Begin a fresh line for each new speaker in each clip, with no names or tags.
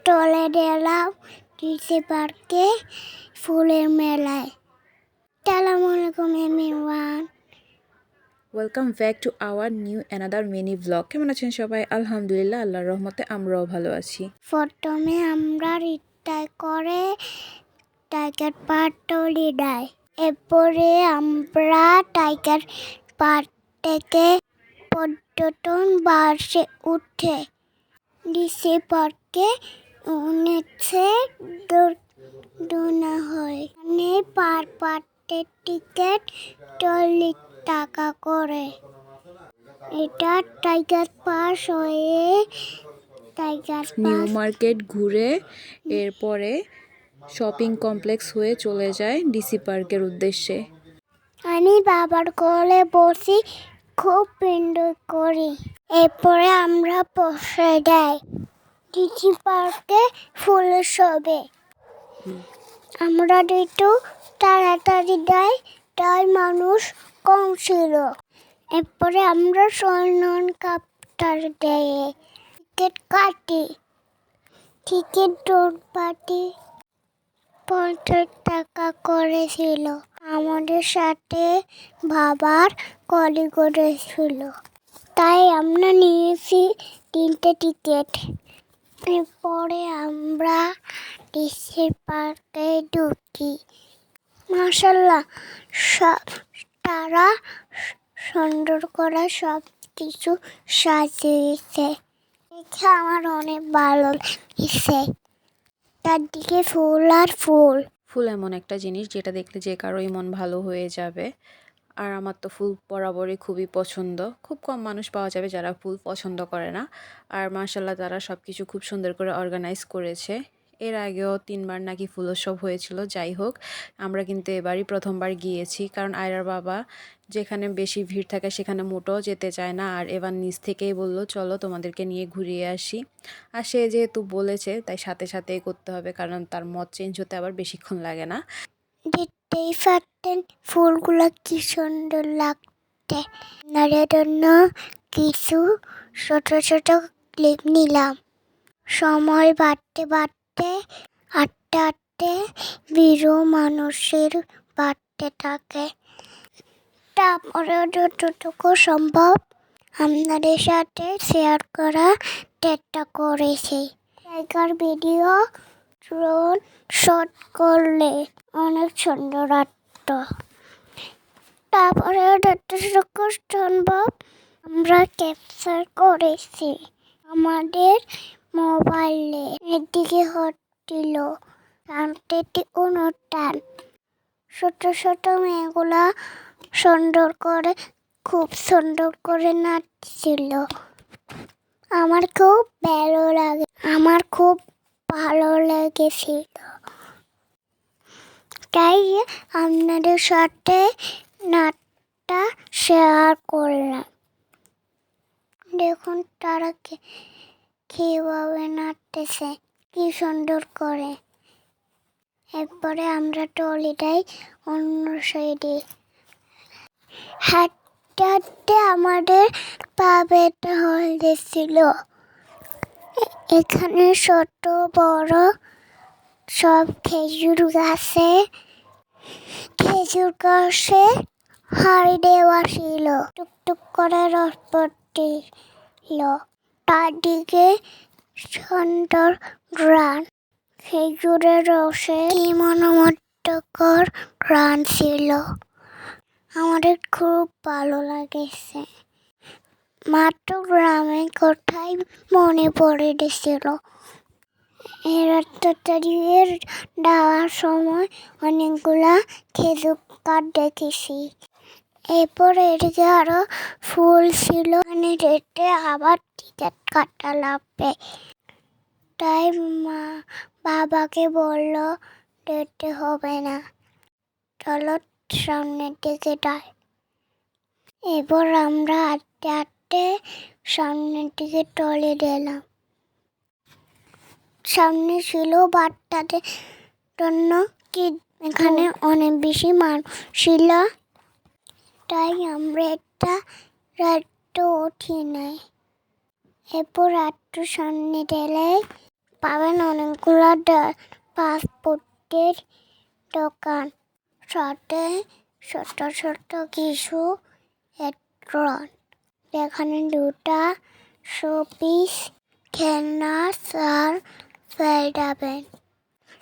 চলে গেলাম ডিসি পার্কে ফুলের মেলায়। আসসালামু আলাইকুম everyone.
Welcome back to our new another mini blog. কেমন আছেন সবাই? আলহামদুলিল্লাহ, আল্লাহর রহমতে আমরাও ভালো আছি।
প্রথমে আমরা রিক্সায় করে টাইগার পার্ক চলে যাই। এরপরে আমরা টাইগার পার্ক থেকে পর্যটন বাসে উঠে ডিসি পার্কে উঠে দোনা হয়। মানে পার্কের টিকিট 40 টাকা করে। এটা টাইগার পাস হয়ে
নিউ মার্কেট ঘুরে এরপরে শপিং কমপ্লেক্স হয়ে চলে যায় ডিসি পার্কের উদ্দেশ্যে।
আমি বাবার কোলে বসি, খুব এনজয় করি। এরপরে আমরা বসে যাই ডিসি পার্কে ফুলের শপে। আমরা একটু তাড়াতাড়ি যাই, তাই মানুষ কম ছিল। এরপরে আমরা স্বর্ণন কাপ্তার দেয় টিকিট কাটি। টিকিট পাটি 50 টাকা করেছিল। আমাদের সাথে বাবার কলি করেছিল, তাই আমরা নিয়েছি 3টে টিকিট। এরপরে আমরা ডিসি পার্কে ঢুকি। মাশাআল্লাহ, তারা সুন্দর করে সব কিছু সাজিয়েছে, দেখে আমার অনেক ভালো লাগছে। চারদিকে ফুল আর ফুল।
ফুল এমন একটা জিনিস যেটা দেখলে যে কারোই মন ভালো হয়ে যাবে। আর আমার তো ফুল বরাবরই খুবই পছন্দ। খুব কম মানুষ পাওয়া যাবে যারা ফুল পছন্দ করে না। আর মাশাআল্লাহ, তারা সব কিছু খুব সুন্দর করে অর্গানাইজ করেছে। এর আগেও 3বার নাকি ফুলোৎসব হয়েছিল। যাই হোক, আমরা কিন্তু এবারই প্রথমবার গিয়েছি, কারণ আয়রার বাবা যেখানে বেশি ভিড় থাকে সেখানে মোটেও যেতে চায় না। আর এবার নিজ থেকেই বলল, চলো তোমাদেরকে নিয়ে ঘুরিয়ে আসি। আর সে যেহেতু বলেছে তাই সাথে সাথেই করতে হবে, কারণ তার মত চেঞ্জ হতে আবার বেশিক্ষণ লাগে না।
দেখতেই পারতেন ফুলগুলো কি সুন্দর লাগতে। আপনাদের জন্য কিছু ছোট ছোট ক্লিপ নিলাম। সময় বাড়তে বাড়তে আটতে আটতে বিরো মানুষের বাড়তে থাকে। তারপরে যতটুকু সম্ভব আপনাদের সাথে শেয়ার করা চেষ্টা করেছি। টাইগার ভিডিও ড্রোন শট করলে অনেক সুন্দর আটত। তারপরে যতটুকু সম্ভব আমরা ক্যাপচার করেছি আমাদের মোবাইলে। একদিকে হচ্ছিল সাংস্কৃতিক অনুষ্ঠান। ছোট ছোট মেয়েগুলা সুন্দর করে, খুব সুন্দর করে নাচছিল। আমার খুব ভালো লেগেছিল, তাই আপনাদের সাথে নাচটা শেয়ার করলাম। দেখুন তারা কিভাবে নাচতেছে, কি সুন্দর করে। এরপরে আমরা ট্রলিটাই অন্য সাইডে। হাঁটতে হাঁটতে আমাদের পা ব্যথা হয়ে গেছিল। এখানে ছোট বড় সব খেজুর গাছে হাড়ি দেওয়া ছিল। টুকটুক করে রস পড়ছিল। চারদিকে সুন্দর গ্রান। খেজুরের রসে কি মনোমুগ্ধকর গ্রান ছিল। আমাদের খুব ভালো লাগেছে। মাত্র গ্রামে কোথায় মনে পড়ে গেছিল। এর যাওয়ার সময় অনেকগুলা খেজুর গাছ দেখেছি। এরপর এদিকে আরো ফুল ছিল। যেতে আবার টিকিট কাটা লাগবে, তাই বাবাকে বলল যেতে হবে না, চলো সামনের দিকে যাই। এরপর আমরা হাঁটতে হাঁটতে সামনের দিকে চলে গেলাম। সামনে ছিল বাচ্চাদের জন্য কি, এখানে অনেক বেশি মানুষ ছিল, তাই আমরা একটা রাইডও উঠি নাই। এরপর একটু সামনে গেলে পাবেন অনেকগুলো পাসপোর্টের দোকান, সাথে ছোট ছোট কিছু এট্রন। এখানে দুটা শোপিস খেলনা পেয়ে যাবেন।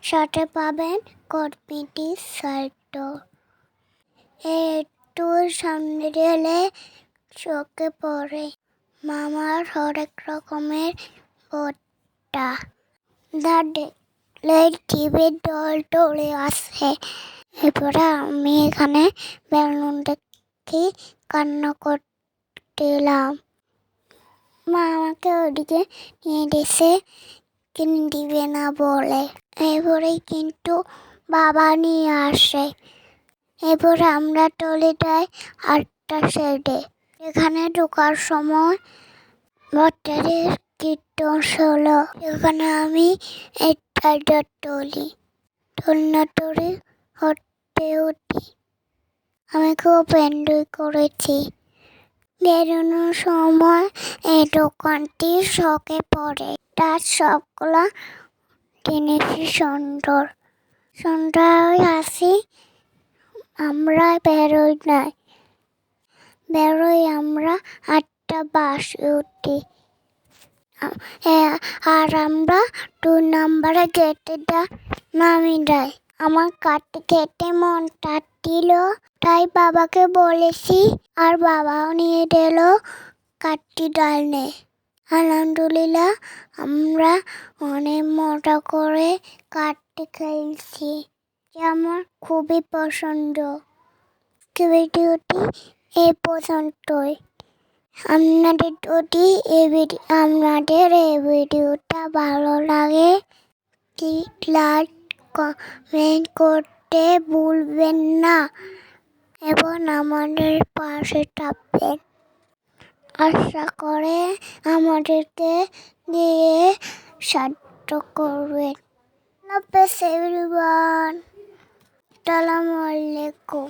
সাথে পাবেন কসমেটিক সাইট। একটু সামনে গেলে চোখে পড়ে মামার হরেক রকমের বোটটা। দেখলে টিভির দল চলে আসে। এরপরে আমি এখানে বেলুন দেখি কান্না করছিলাম। মা আমাকে ওদিকে নিয়ে গেছে কিনে দিবে না বলে। এরপরে কিন্তু বাবা নিয়ে আসে। এরপরে আমরা চলে যাই আটটা সেটে। এখানে ঢোকার সময় বাচ্চাদের কীর্তন হলো। এখানে আমি একটা দোলনাতে উঠি। আমি খুব এনজয় করেছি। বেরোনোর সময় এই দোকানটি শখে পড়ে। তার সবগুলা জিনিসই সুন্দর। সন্ধ্যায় আসি, আমরা বেরোই আমরা 8টা বাসে উঠি। আর আমরা 2 নম্বরে গেটে নামি যাই। আমার কাটতে খেতে মন চাচ্ছিল, তাই বাবাকে বলেছি, আর বাবাও নিয়ে গেল কাটটি ডালনে। আলহামদুলিল্লাহ আমরা অনেক মজা করে কাটতে খেয়েছি, যে আমার খুবই পছন্দ। ভিডিওটি এই পর্যন্তই। আপনাদের এই ভিডিওটা ভালো লাগে লাইক কমেন্ট করতে ভুলবেন না এবং আমাদের পাশে থাকবেন। আশা করে আমাদেরকে দিয়ে সাহায্য করবেন। এভরিওয়ান, আসসালামু আলাইকুম।